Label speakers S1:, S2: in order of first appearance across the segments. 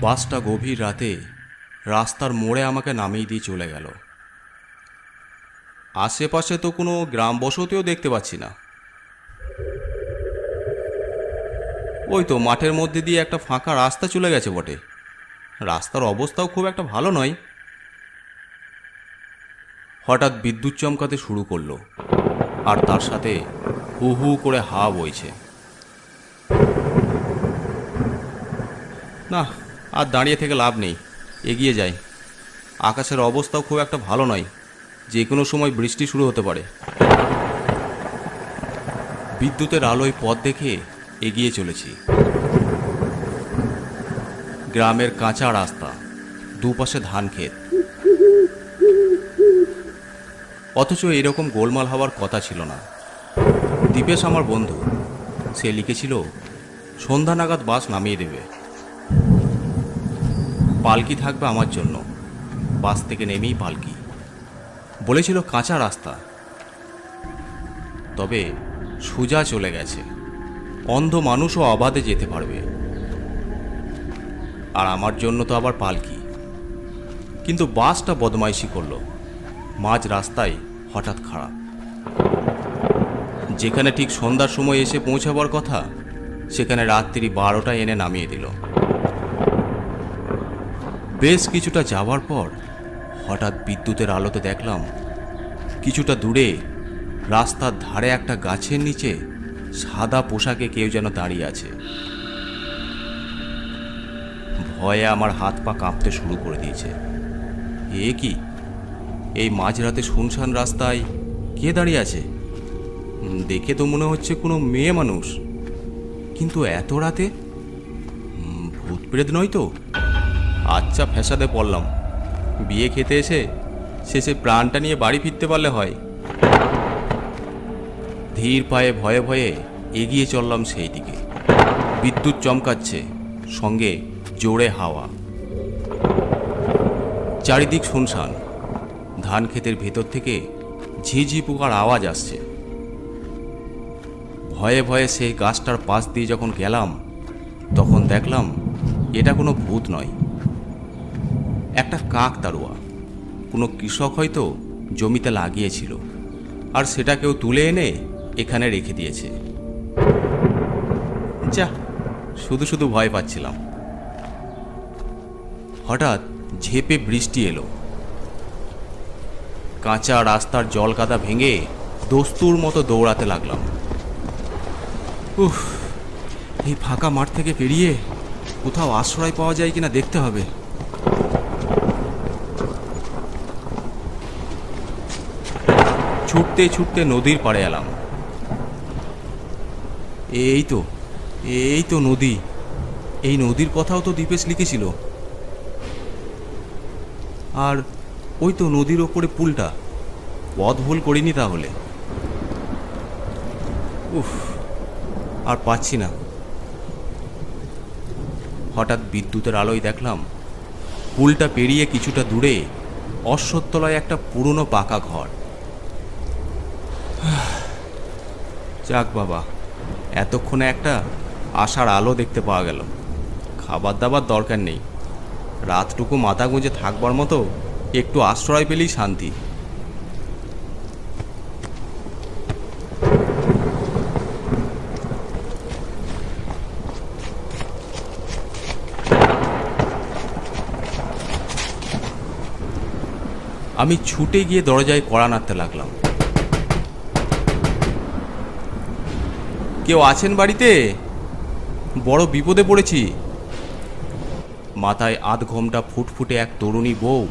S1: বাসটা গভীর রাতে রাস্তার মোড়ে আমাকে নামিয়ে দিয়ে চলে গেল। আশেপাশে তো কোনো গ্রাম বসতিও দেখতে পাচ্ছি না। ওই তো মাঠের মধ্যে দিয়ে একটা ফাঁকা রাস্তা চলে গেছে বটে। রাস্তার অবস্থাও খুব একটা ভালো নয়। হঠাৎ বিদ্যুৎ চমকাতে শুরু করলো, আর তার সাথে হু হু করে হাওয়া বইছে। না, আর দাঁড়িয়ে থেকে লাভ নেই, এগিয়ে যাই। আকাশের অবস্থাও খুব একটা ভালো নয়, যে কোনো সময় বৃষ্টি শুরু হতে পারে। বিদ্যুতের আলোয় পথ দেখে এগিয়ে চলেছি। গ্রামের কাঁচা রাস্তা, দুপাশে ধান ক্ষেত, অথচ এরকম গোলমাল হওয়ার কথা ছিল না। দীপেশ আমার বন্ধু, সে লিখেছিল সন্ধ্যা নাগাদ বাস নামিয়ে দেবে, পালকি থাকবে আমার জন্য। বাস থেকে নেমেই পালকি। বলেছিল কাঁচা রাস্তা, তবে সোজা চলে গেছে। অন্ধ মানুষও অবাধে যেতে পারবে, আর আমার জন্য তো আবার পালকি। কিন্তু বাসটা বদমাইশি করলো, মাঝ রাস্তায় হঠাৎ খারাপ। যেখানে ঠিক সন্ধ্যার সময় এসে পৌঁছাবার কথা, সেখানে রাত্রি 12টায় এনে নামিয়ে দিল। বেশ কিছুটা যাওয়ার পর হঠাৎ বিদ্যুতের আলোতে দেখলাম কিছুটা দূরে রাস্তার ধারে একটা গাছের নিচে সাদা পোশাকে কেউ যেন দাঁড়িয়ে আছে। ভয়ে আমার হাত পা কাঁপতে শুরু করে দিয়েছে। এ কি, এই মাঝরাতে শুনশান রাস্তায় কে দাঁড়িয়ে আছে? দেখে তো মনে হচ্ছে কোনো মেয়ে মানুষ, কিন্তু এত রাতে ভূত প্রেত নয় তো? আচ্ছা, ফ্যাসাদে পড়লাম। বিয়ে খেতে এসে শেষে প্রাণটা নিয়ে বাড়ি ফিরতে পারলে হয়। ধীর পায়ে ভয়ে ভয়ে এগিয়ে চললাম সেই দিকে। বিদ্যুৎ চমকাচ্ছে, সঙ্গে জোরে হাওয়া। চারিদিক শুনশান। ধান ক্ষেতের ভেতর থেকে ঝিঝি পোকার আওয়াজ আসছে। ভয়ে ভয়ে সেই গাছটার পাশ দিয়ে যখন গেলাম, তখন দেখলাম এটা কোনো ভূত নয়, একটা কাক তাড়ুয়া। কোনো কৃষক হয়তো জমিতে লাগিয়েছিল, আর সেটা কেউ তুলে এনে এখানে রেখে দিয়েছে। যা, শুধু শুধু ভয় পাচ্ছিলাম। হঠাৎ ঝেপে বৃষ্টি এলো। কাঁচা রাস্তার জল কাদা ভেঙে দস্তুর মতো দৌড়াতে লাগলাম। উফ, এই ফাঁকা মাঠ থেকে পেরিয়ে কোথাও আশ্রয় পাওয়া যায় কিনা দেখতে হবে। ছুটতে ছুটতে নদীর পাড়ে এলাম। এই তো নদী। এই নদীর কথাও তো দীপেশ লিখেছিল। আর ওই তো নদীর ওপরে পুলটা। পথ ভুল করিনি তাহলে? উফ, আর পাচ্ছি না। হঠাৎ বিদ্যুতের আলোয় দেখলাম পুলটা পেরিয়ে কিছুটা দূরে অশ্বত্থতলায় একটা পুরনো পাকা ঘর। যাক বাবা, এতক্ষণে একটা আশার আলো দেখতে পাওয়া গেল। খাবার দাবার দরকার নেই, রাতটুকু মাথা গুঁজে থাকবার মতো একটু আশ্রয় পেলেই শান্তি। আমি ছুটে গিয়ে দরজায় কড়া নাড়তে লাগলাম। কেউ আছেন বাড়িতে? বড় বিপদে পড়েছি। মাথায় আধ ঘোমটা ফুটফুটে এক তরুণী বউ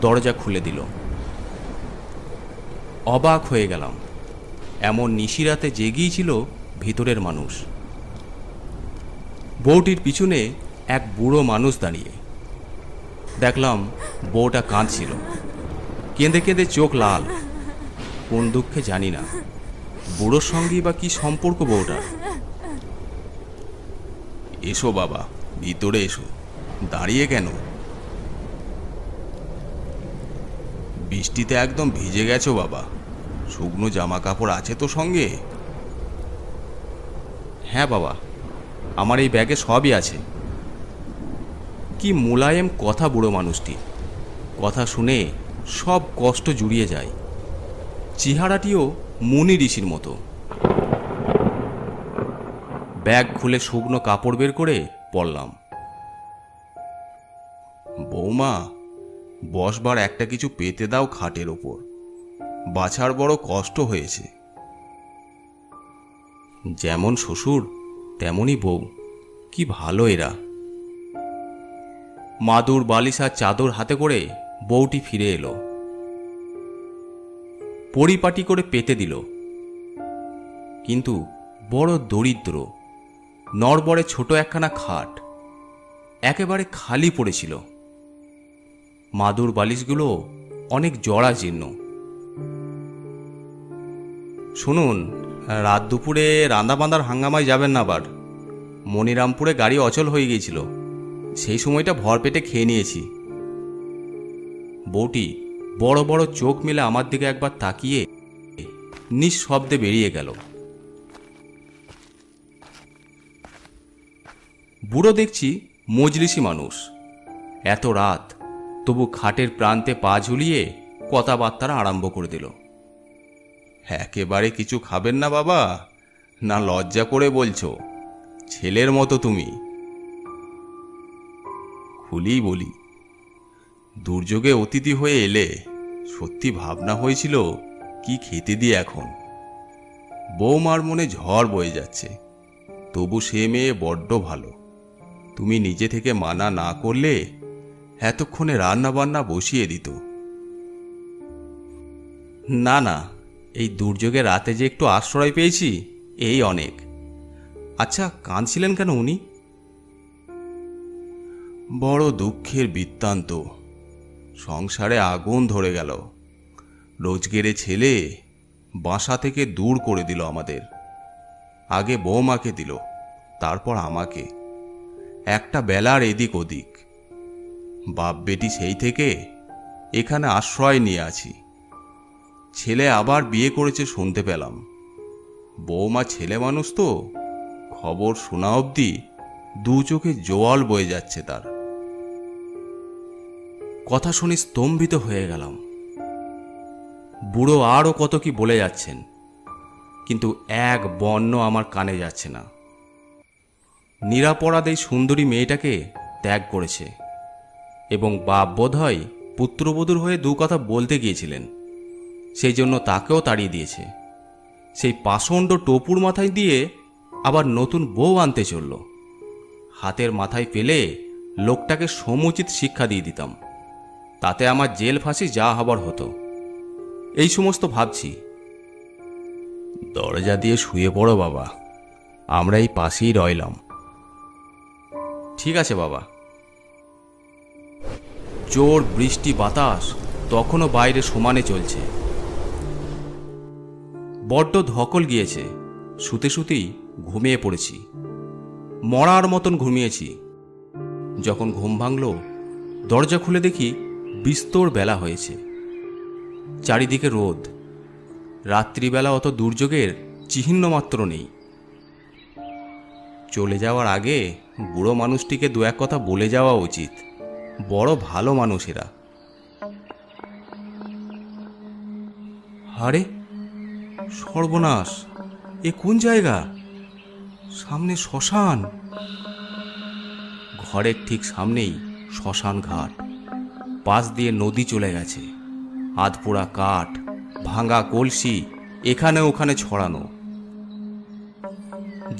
S1: দরজা খুলে দিল। অবাক হয়ে গেলাম, এমন নিশিরাতে জেগেই ছিল ভিতরের মানুষ। বউটির পিছনে এক বুড়ো মানুষ দাঁড়িয়ে। দেখলাম বউটা কাঁদছিল, কেঁদে কেঁদে চোখ লাল। কোন দুঃখে জানি না। বুড়োর সঙ্গেই বা কি সম্পর্ক বউটার? এসো বাবা, ভিতরে এসো। দাঁড়িয়ে কেন? বৃষ্টিতে একদম ভিজে গেছো বাবা। শুকনো জামা কাপড় আছে তো সঙ্গে? হ্যাঁ বাবা, আমার এই ব্যাগে সবই আছে। কি মোলায়েম কথা বুড়ো মানুষটি, কথা শুনে সব কষ্ট জুড়িয়ে যায়। চেহারাটিও মুনি ঋষির মতো। ব্যাগ খুলে শুকনো কাপড় বের করে পরলাম। বৌমা, বসবার একটা কিছু পেতে দাও খাটের ওপর, বাছার বড় কষ্ট হয়েছে। যেমন শ্বশুর তেমনই বউ, কি ভালো এরা। মাদুর বালিশ আর চাদর হাতে করে বউটি ফিরে এলো, পরিপাটি করে পেতে দিল। কিন্তু বড় দরিদ্র, নড়বড়ে ছোট একখানা খাট একেবারে খালি পড়েছিল। মাদুর বালিশগুলো অনেক জরাজীর্ণ। শুনুন, রাত দুপুরে রান্দাবান্দার হাঙ্গামায় যাবেন না আবার। মনিরামপুরে গাড়ি অচল হয়ে গিয়েছিল, সেই সময়টা ভরপেটে খেয়ে নিয়েছি। বউটি বড় বড় চোখ মেলে আমার দিকে একবার তাকিয়ে নিঃশব্দে বেরিয়ে গেল। বুড়ো দেখছি মজলিসি মানুষ, এত রাত তবু খাটের প্রান্তে পা ঝুলিয়ে কথাবার্তা আরম্ভ করে দিল। একেবারে কিছু খাবেন না বাবা? না লজ্জা করে বলছো? ছেলের মতো তুমি। খুলেই বলি, দুর্যোগে অতিথি হয়ে এলে সত্যি ভাবনা হয়েছিল কি খেতে দিয়ে এখন। বৌমার মনে ঝড় বয়ে যাচ্ছে, তবু সে মেয়ে বড্ড ভালো। তুমি নিজে থেকে মানা না করলে এতক্ষণে রান্না বান্না বসিয়ে দিত। না না, এই দুর্যোগে রাতে যে একটু আশ্রয় পেয়েছি এই অনেক। আচ্ছা, কাঁদছিলেন কেন উনি? বড় দুঃখের বৃত্তান্ত। সংসারে আগুন ধরে গেল। রোজগেরে ছেলে বাসা থেকে দূর করে দিল আমাদের। আগে বৌমাকে দিল, তারপর আমাকে। একটা বেলার এদিক ওদিক। বাপ বেটি সেই থেকে এখানে আশ্রয় নিয়ে আছি। ছেলে আবার বিয়ে করেছে শুনতে পেলাম। বৌমা ছেলে মানুষ তো, খবর শোনা অবধি দু চোখে জোয়াল বয়ে যাচ্ছে তার। কথা শুনে স্তম্ভিত হয়ে গেলাম। বুড়ো আরও কত কি বলে যাচ্ছেন, কিন্তু এক বর্ণ আমার কানে যাচ্ছে না। নিরাপরাধ এই সুন্দরী মেয়েটাকে ত্যাগ করেছে এবং বাপ বোধহয় পুত্রবধূর হয়ে দু কথা বলতে গিয়েছিলেন, সেই জন্য তাকেও তাড়িয়ে দিয়েছে। সেই পাষণ্ড টপুর মাথায় দিয়ে আবার নতুন বউ আনতে চলল। হাতের মাথায় পেলে লোকটাকে সমুচিত শিক্ষা দিয়ে দিতাম, তাতে আমার জেল ফাঁসি যা হবার হতো। এই সমস্ত ভাবছি। দরজা দিয়ে শুয়ে পড়ো বাবা, আমরা এই পাশেই রইলাম। ঠিক আছে বাবা। জোর বৃষ্টি বাতাস তখনও বাইরে সমানে চলছে। বড্ড ধকল গিয়েছে, শুতে শুতেই ঘুমিয়ে পড়েছি। মরার মতন ঘুমিয়েছি। যখন ঘুম ভাঙল, দরজা খুলে দেখি বিস্তর বেলা হয়েছে, চারিদিকে রোদ। রাত্রিবেলা অত দুর্যোগের চিহ্ন মাত্র নেই। চলে যাওয়ার আগে বুড়ো মানুষটিকে দু এক কথা বলে যাওয়া উচিত। বড় ভালো মানুষ এরা। আরে সর্বনাশ, এ কোন জায়গা? সামনে শ্মশান। ঘরের ঠিক সামনেই শ্মশান ঘাট। পাশ দিয়ে নদী চলে গেছে। আধপোড়া কাঠ, ভাঙা কলসি এখানে ওখানে ছড়ানো।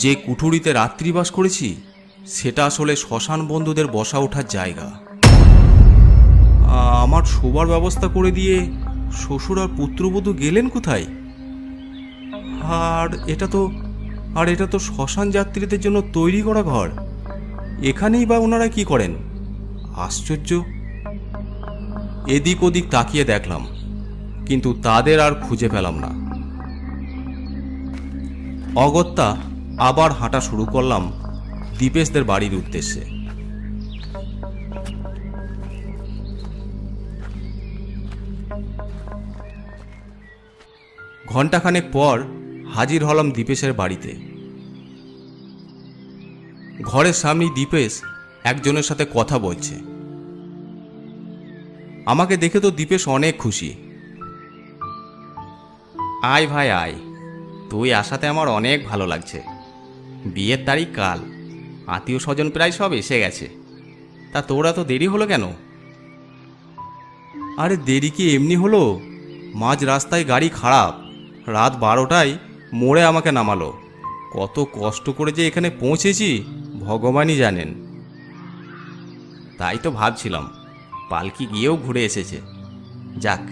S1: যে কুঠুরিতে রাত্রিবাস করেছি সেটা আসলে শ্মশান বন্ধুদের বসা ওঠার জায়গা। আমার শোবার ব্যবস্থা করে দিয়ে শ্বশুর আর পুত্রবধূ গেলেন কোথায়? আর এটা তো শ্মশান যাত্রীদের জন্য তৈরি করা ঘর। এখানেই বা ওনারা কি করেন? আশ্চর্য। এদিক ওদিক তাকিয়ে দেখলাম, কিন্তু তাদের আর খুঁজে পেলাম না। অগত্যা আবার হাঁটা শুরু করলাম দীপেশদের বাড়ির উদ্দেশ্যে। ঘণ্টাখানেক পর হাজির হলাম দীপেশের বাড়িতে। ঘরের সামনেই দীপেশ একজনের সাথে কথা বলছে। আমাকে দেখে তো দীপেশ অনেক খুশি। আয় ভাই আয়, তুই আসাতে আমার অনেক ভালো লাগছে। বিয়ের তারিখ কাল, আত্মীয় স্বজন প্রায় সব এসে গেছে। তা তোরা তো দেরি হলো কেন? আরে দেরি কি এমনি হলো, মাঝ রাস্তায় গাড়ি খারাপ, রাত 12টায় মোড়ে আমাকে নামালো। কত কষ্ট করে যে এখানে পৌঁছেছি ভগবানই জানেন। তাই তো ভাবছিলাম পালকি গিয়েও ঘুরে এসেছে। যাক,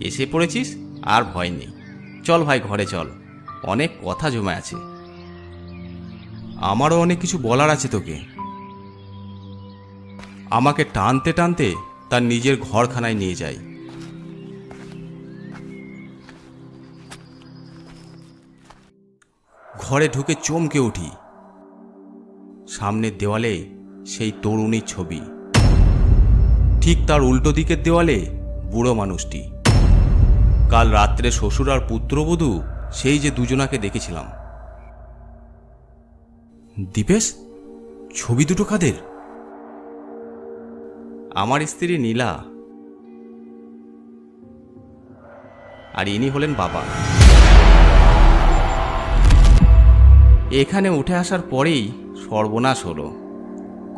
S1: এসে পড়েছিস, আর ভয় নেই। চল ভাই ঘরে চল, অনেক কথা জমে আছে। আমারও অনেক কিছু বলার আছে তোকে। আমাকে টানতে টানতে তার নিজের ঘরখানায় নিয়ে যায়। ঘরে ঢুকে চমকে উঠি। সামনের দেওয়ালে সেই তরুণীর ছবি, ঠিক তার উল্টো দিকের দেওয়ালে বুড়ো মানুষটি। কাল রাত্রে শ্বশুর আর পুত্রবধূ সেই যে দুজনাকে দেখেছিলাম। দীপেশ, ছবি দুটো কাদের? আমার স্ত্রী নীলা, আর ইনি হলেন বাবা। এখানে উঠে আসার পরেই সর্বনাশ হলো।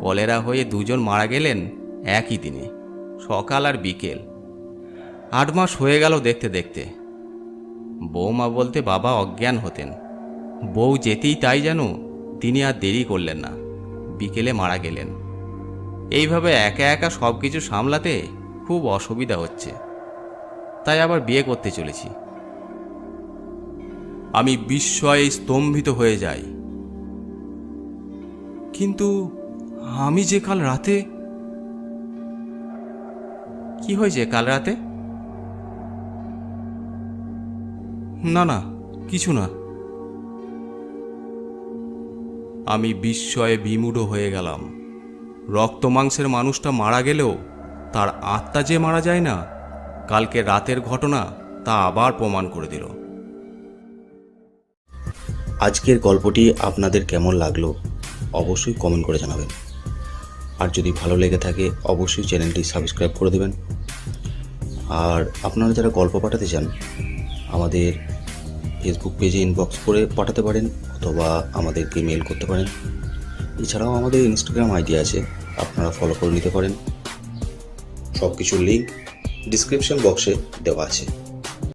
S1: কলেরা হয়ে দুজন মারা গেলেন একই দিনে, সকাল আর বিকেল। 8 মাস হয়ে গেল দেখতে দেখতে। বৌমা বলতে বাবা অজ্ঞান হতেন। বউ যেতেই তাই যেন তিনি আর দেরি করলেন না, বিকেলে মারা গেলেন। এইভাবে একা একা সব কিছু সামলাতে খুব অসুবিধা হচ্ছে, তাই আবার বিয়ে করতে চলেছি। আমি বিস্ময়ে স্তম্ভিত হয়ে যাই। কিন্তু আমি যে কাল রাতে... কি হয়েছে কাল রাতে? না না, কিছু না। আমি বিস্ময়ে বিমূঢ় হয়ে গেলাম। রক্ত মাংসের মানুষটা মারা গেলেও তার আত্মা যে মারা যায় না, কালকে রাতের ঘটনা তা আবার প্রমাণ করে দিল।
S2: আজকের গল্পটি আপনাদের কেমন লাগলো অবশ্যই কমেন্ট করে জানাবেন। আর যদি ভালো লেগে থাকে অবশ্যই চ্যানেলটি সাবস্ক্রাইব করে দেবেন। আর আপনারা যারা গল্প পাঠাতে চান আমাদের ফেসবুক পেজে ইনবক্স করে পাঠাতে পারেন, অথবা আমাদেরকে মেল করতে পারেন। এছাড়াও আমাদের ইনস্টাগ্রাম আইডি আছে, আপনারা ফলো করে নিতে পারেন। সব কিছুর লিঙ্ক ডিসক্রিপশন বক্সে দেওয়া আছে।